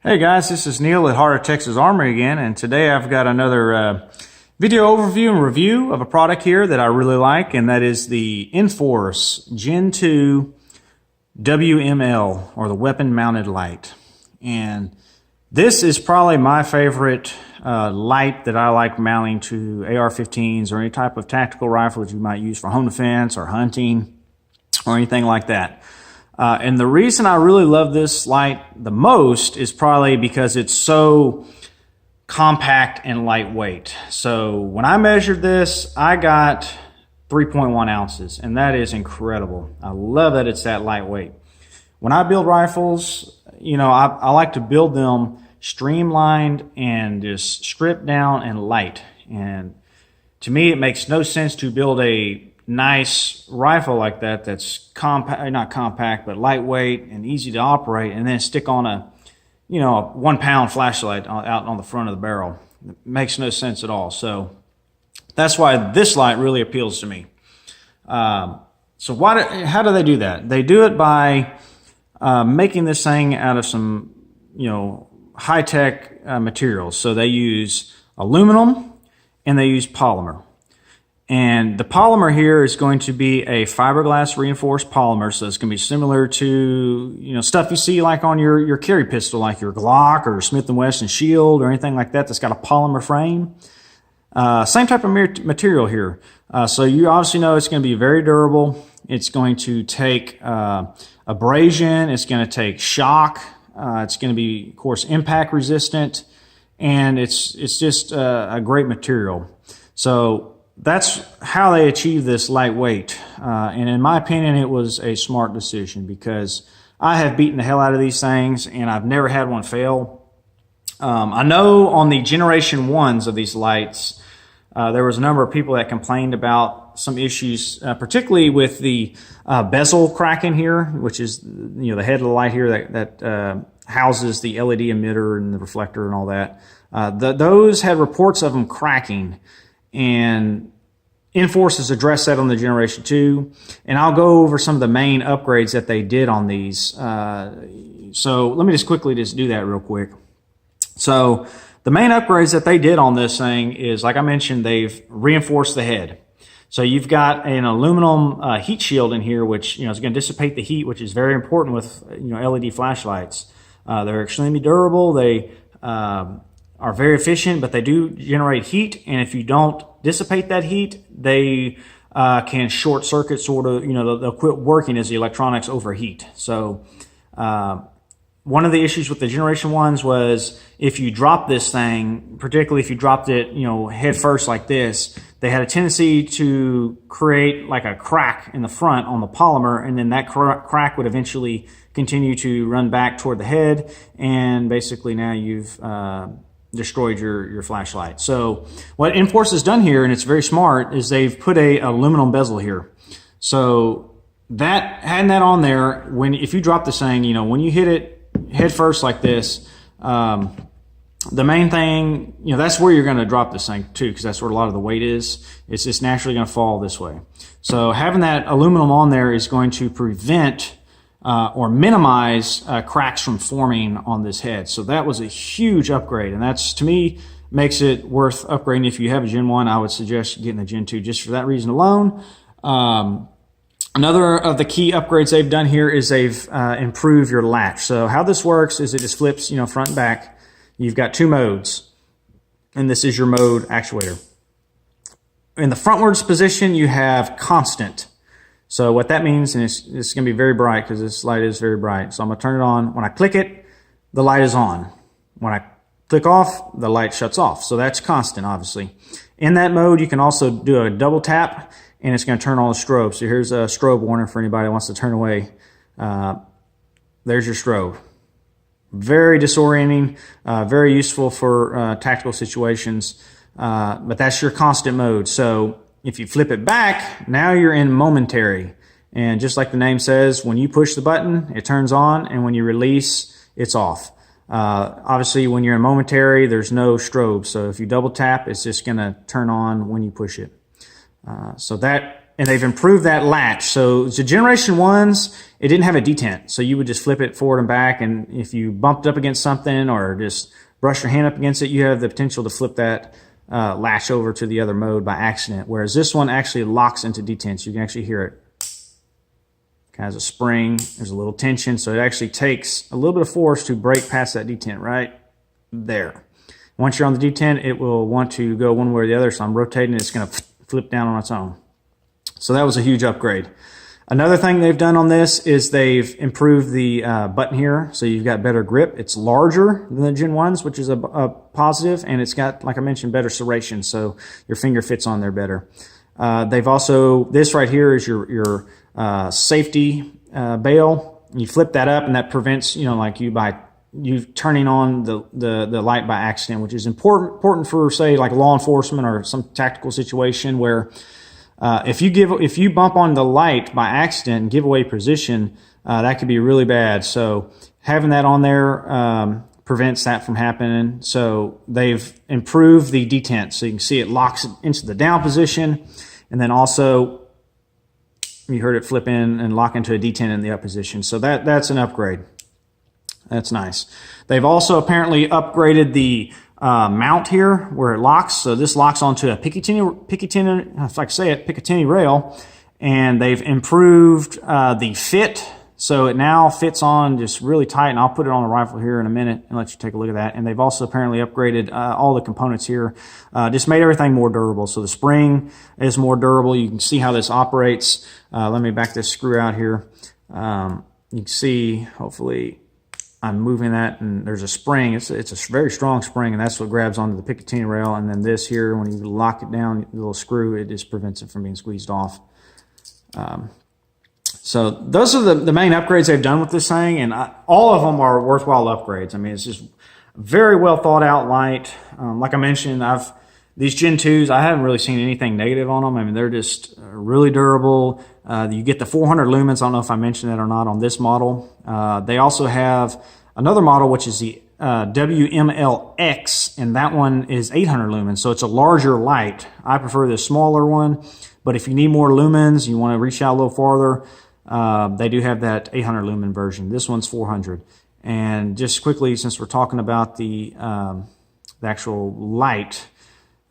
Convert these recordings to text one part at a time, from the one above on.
Hey guys, this is Neal at Heart of Texas Armory again, and today I've got another video overview and review of a product here that I really like, and that is the InForce Gen2 WML, or the weapon mounted light. And this is probably my favorite light that I like mounting to AR-15s or any type of tactical rifle that you might use for home defense or hunting or anything like that. And the reason I really love this light the most is probably because it's so compact and lightweight. So when I measured this, I got 3.1 ounces, and that is incredible. I love that it's that lightweight. When I build rifles, you know, I like to build them streamlined and just stripped down and light. And to me, it makes no sense to build a nice rifle like that that's not compact, but lightweight and easy to operate, and then stick on a 1 pound flashlight out on the front of the barrel. It makes no sense at all. So that's why this light really appeals to me. So how do they do that? They do it by making this thing out of some high-tech materials. So they use aluminum and they use polymer. And the polymer here is going to be a fiberglass reinforced polymer, so it's going to be similar to stuff you see like on your carry pistol, like your Glock or Smith & Wesson Shield or anything like that that's got a polymer frame. Same type of material here. So you obviously know it's going to be very durable. It's going to take abrasion. It's going to take shock. It's going to be, of course, impact resistant, and it's just a great material. So that's how they achieve this lightweight. And in my opinion, it was a smart decision, because I have beaten the hell out of these things and I've never had one fail. I know on the Generation 1s of these lights, there was a number of people that complained about some issues, particularly with the bezel cracking here, which is the head of the light here that houses the LED emitter and the reflector and all that. Those had reports of them cracking. And InForce has addressed that on the Generation 2, and I'll go over some of the main upgrades that they did on these. So let me just quickly do that real quick. So the main upgrades that they did on this thing is, like I mentioned, they've reinforced the head. So you've got an aluminum heat shield in here, which is going to dissipate the heat, which is very important with LED flashlights. They're extremely durable. They are very efficient, but they do generate heat, and if you don't dissipate that heat, they can short circuit, sort of, they'll quit working as the electronics overheat. So one of the issues with the Generation 1s was if you drop this thing, particularly if you dropped it head first like this, they had a tendency to create like a crack in the front on the polymer, and then that crack would eventually continue to run back toward the head, and basically now you've destroyed your flashlight. So what InForce has done here, and it's very smart, is they've put a aluminum bezel here. So having that on there, if you drop this thing, when you hit it head first like this, the main thing, that's where you're going to drop this thing too, because that's where a lot of the weight is. It's just naturally going to fall this way. So having that aluminum on there is going to prevent or minimize cracks from forming on this head. So that was a huge upgrade, and that's, to me, makes it worth upgrading. If you have a Gen 1, I would suggest getting a Gen 2 just for that reason alone. Another of the key upgrades they've done here is they've improved your latch. So how this works is it just flips front and back. You've got two modes, and this is your mode actuator. In the frontwards position, you have constant. So what that means, and it's going to be very bright because this light is very bright. So I'm going to turn it on. When I click it, the light is on. When I click off, the light shuts off. So that's constant, obviously. In that mode, you can also do a double tap, and it's going to turn on the strobe. So here's a strobe warning for anybody who wants to turn away. There's your strobe. Very disorienting, very useful for tactical situations, but that's your constant mode. So if you flip it back, now you're in momentary. And just like the name says, when you push the button, it turns on, and when you release, it's off. Obviously, when you're in momentary, there's no strobe. So if you double tap, it's just going to turn on when you push it. So that and they've improved that latch. So the Generation 1s, it didn't have a detent. So you would just flip it forward and back, and if you bumped up against something or just brushed your hand up against it, you have the potential to flip that latch over to the other mode by accident. Whereas this one actually locks into detents. You can actually hear it. It has a spring, there's a little tension, so it actually takes a little bit of force to break past that detent right there. Once you're on the detent, it will want to go one way or the other, so I'm rotating, it's going to flip down on its own. So that was a huge upgrade. Another thing they've done on this is they've improved the button here, so you've got better grip. It's larger than the Gen 1s, which is a positive, and it's got, like I mentioned, better serration, so your finger fits on there better. They've also, this right here is your safety bail. You flip that up, and that prevents, like you turning on the light by accident, which is important for, say, like law enforcement or some tactical situation where if you bump on the light by accident and give away position, that could be really bad. So having that on there prevents that from happening. So they've improved the detent, so you can see it locks into the down position, and then also you heard it flip in and lock into a detent in the up position. So that's an upgrade. That's nice. They've also apparently upgraded the mount here where it locks. So this locks onto a Picatinny, if I can say it, Picatinny rail, and they've improved the fit. So it now fits on just really tight, and I'll put it on the rifle here in a minute and let you take a look at that. And they've also apparently upgraded all the components here, just made everything more durable. So the spring is more durable. You can see how this operates. Let me back this screw out here. You can see, hopefully, I'm moving that, and there's a spring. It's a very strong spring, and that's what grabs onto the Picatinny rail. And then this here, when you lock it down, the little screw, it just prevents it from being squeezed off. So those are the main upgrades they've done with this thing, and all of them are worthwhile upgrades. I mean, it's just very well thought out light. Like I mentioned, these Gen 2s, I haven't really seen anything negative on them. I mean, they're just really durable. You get the 400 lumens. I don't know if I mentioned that or not on this model. They also have another model, which is the WMLX, and that one is 800 lumens, so it's a larger light. I prefer the smaller one, but if you need more lumens, you want to reach out a little farther, they do have that 800 lumen version. This one's 400. And just quickly, since we're talking about the actual light,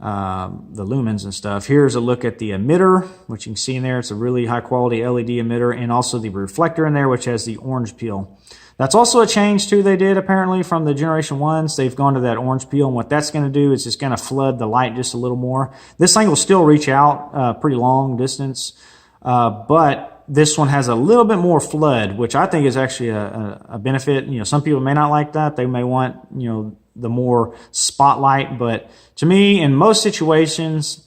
the lumens and stuff, here's a look at the emitter, which you can see in there. It's a really high quality LED emitter, and also the reflector in there, which has the orange peel. That's also a change too they did apparently from the Generation 1s. They've gone to that orange peel, and what that's going to do is it's going to flood the light just a little more. This thing will still reach out pretty long distance, but this one has a little bit more flood, which I think is actually a benefit. Some people may not like that. They may want, the more spotlight, but to me, in most situations,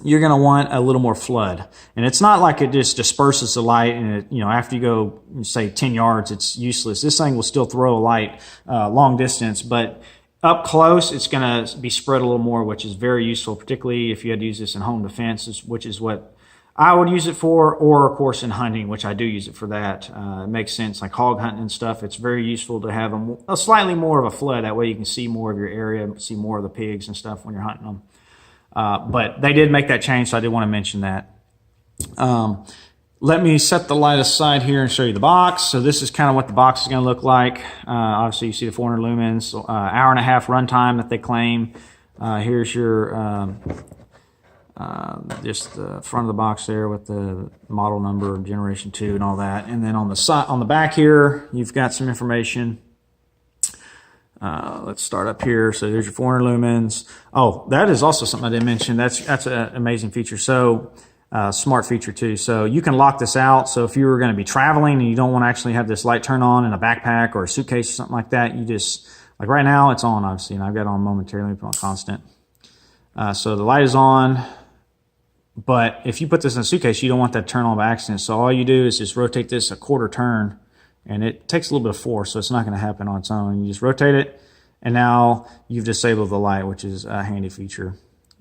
you're going to want a little more flood. And it's not like it just disperses the light and it, after you go, say 10 yards, it's useless. This thing will still throw a light long distance, but up close, it's going to be spread a little more, which is very useful, particularly if you had to use this in home defense, which is what I would use it for, or of course in hunting, which I do use it for that. It makes sense, like hog hunting and stuff. It's very useful to have a slightly more of a flood. That way you can see more of your area, see more of the pigs and stuff when you're hunting them. But they did make that change, so I did want to mention that. Let me set the light aside here and show you the box. So this is kind of what the box is going to look like. Obviously, you see the 400 lumens, hour and a half runtime that they claim. Here's your just the front of the box there with the model number, Generation 2, and all that. And then on the side, on the back here, you've got some information. Let's start up here. So there's your 400 lumens. Oh, that is also something I didn't mention. That's an amazing feature. So smart feature too. So you can lock this out. So if you were going to be traveling and you don't want to actually have this light turn on in a backpack or a suitcase or something like that, you just, like right now it's on obviously, and I've got it on momentarily, put on constant. So the light is on. But if you put this in a suitcase, you don't want that to turn on by accident. So all you do is just rotate this a quarter turn, and it takes a little bit of force, so it's not going to happen on its own. You just rotate it, and now you've disabled the light, which is a handy feature.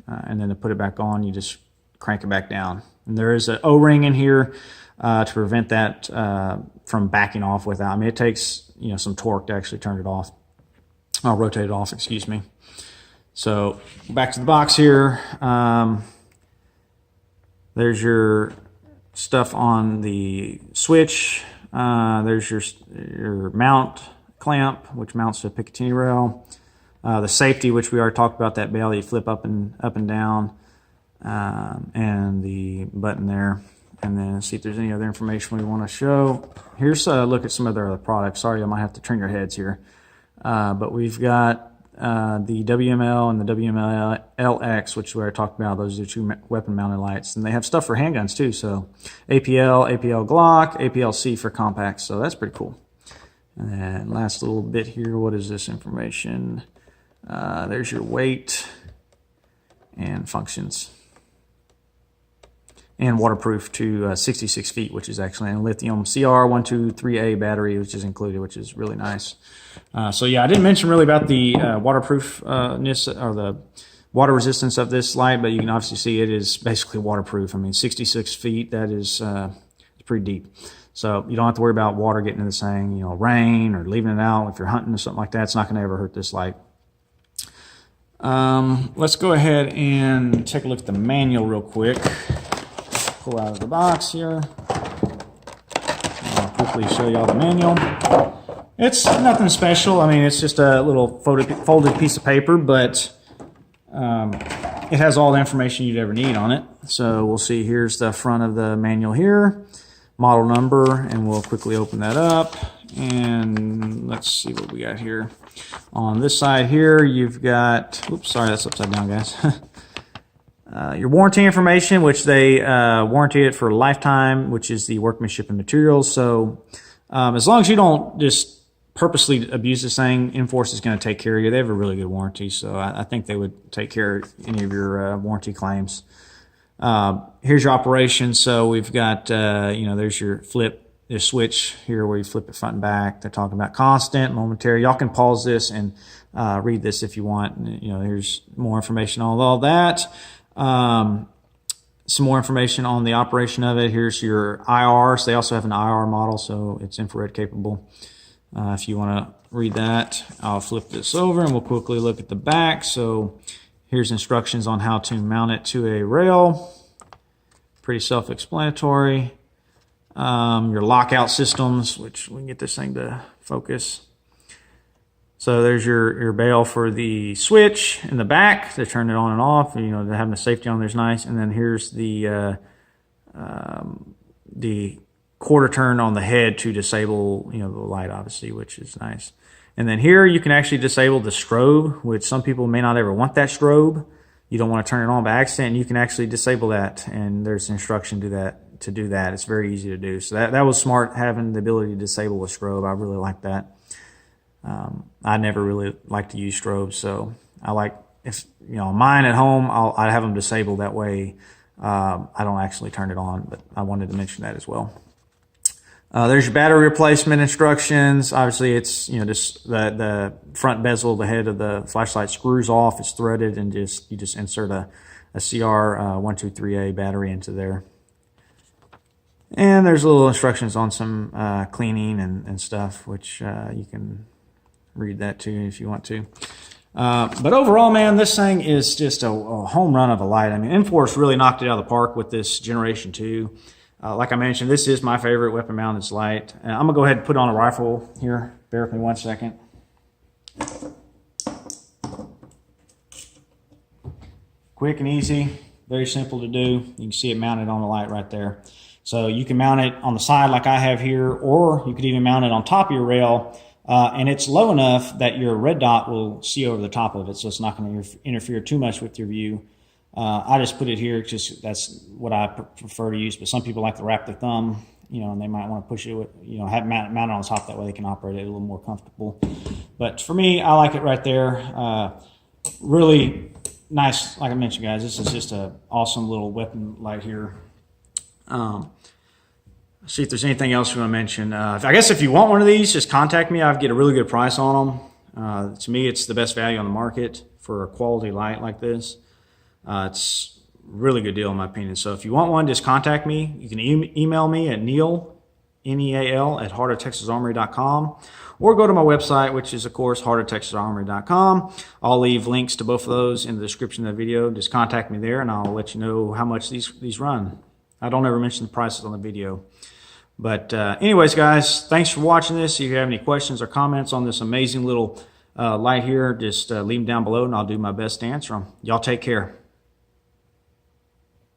And then to put it back on, you just crank it back down. And there is an O-ring in here to prevent that from backing off without. I mean, it takes some torque to actually turn it off. I'll rotate it off, excuse me. So back to the box here. There's your stuff on the switch. There's your mount clamp, which mounts to a Picatinny rail. The safety, which we already talked about, that bail you flip up and down, and the button there. And then see if there's any other information we want to show. Here's a look at some of their other products. Sorry, I might have to turn your heads here. But we've got the WML and the WML LX, which we already talked about. Those are two weapon mounted lights. And they have stuff for handguns too. So APL, APL Glock, APL-C for compacts. So that's pretty cool. And then last little bit here, what is this information? There's your weight and functions. And waterproof to 66 feet, which is actually a lithium CR123A battery, which is included, which is really nice. So yeah, I didn't mention really about the waterproofness or the water resistance of this light, but you can obviously see it is basically waterproof. I mean, 66 feet, that is pretty deep. So you don't have to worry about water getting into this thing, you know, rain or leaving it out. If you're hunting or something like that, it's not going to ever hurt this light. Let's go ahead and take a look at the manual real quick. Pull out of the box here. I'll quickly show you all the manual. It's nothing special. I mean, it's just a little folded piece of paper, but it has all the information you'd ever need on it. So we'll see, here's the front of the manual here, model number, and we'll quickly open that up. And let's see what we got here. On this side here, you've got, oops, sorry, that's upside down, guys. Your warranty information, which they warranty it for a lifetime, which is the workmanship and materials. So as long as you don't just purposely abuse this thing, InForce is going to take care of you. They have a really good warranty, so I think they would take care of any of your warranty claims. Here's your operation. So we've got, you know, there's your this switch here where you flip it front and back. They're talking about constant, momentary. Y'all can pause this and read this if you want. You know, here's more information on all that. Some more information on the operation of it. Here's your IR. So they also have an IR model, so it's infrared capable. If you want to read that, I'll flip this over and we'll quickly look at the back. So here's instructions on how to mount it to a rail. Pretty self-explanatory. Your lockout systems, which we can get this thing to focus. So there's your bail for the switch in the back. They turn it on and off. You know, having the safety on there's nice. And then here's the quarter turn on the head to disable, you know, the light, obviously, which is nice. And then here you can actually disable the strobe, which some people may not ever want that strobe. You don't want to turn it on by accident. You can actually disable that, and there's instruction to do that. It's very easy to do. So that was smart, having the ability to disable a strobe. I really like that. I never really like to use strobes, so I like, if you know, mine at home, I have them disabled. That way I don't actually turn it on, but I wanted to mention that as well. There's your battery replacement instructions. Obviously, it's, you know, just the front bezel, the head of the flashlight screws off. It's threaded, and you just insert a CR123A battery into there. And there's little instructions on some cleaning and stuff, which you can read that too if you want to. But overall, man, this thing is just a home run of a light. I mean, InForce really knocked it out of the park with this Generation 2. Like I mentioned, this is my favorite weapon mounted light. I'm going to go ahead and put on a rifle here. Bear with me 1 second. Quick and easy. Very simple to do. You can see it mounted on the light right there. So you can mount it on the side like I have here, or you could even mount it on top of your rail. And it's low enough that your red dot will see over the top of it, so it's not going to interfere too much with your view. I just put it here, just that's what I prefer to use, but some people like to wrap their thumb, you know, and they might want to push it with, you know, have it mounted on top, that way they can operate it a little more comfortable. But for me, I like it right there. Really nice, like I mentioned, guys, this is just an awesome little weapon light here. See if there's anything else you want to mention. I guess if you want one of these, just contact me. I'd get a really good price on them. To me, it's the best value on the market for a quality light like this. It's a really good deal in my opinion. So if you want one, just contact me. You can email me at neal, N-E-A-L, at heartoftexasarmory.com, or go to my website, which is, of course, heartoftexasarmory.com. I'll leave links to both of those in the description of the video. Just contact me there, and I'll let you know how much these run. I don't ever mention the prices on the video. But anyways, guys, thanks for watching this. If you have any questions or comments on this amazing little light here, just leave them down below and I'll do my best to answer them. Y'all take care.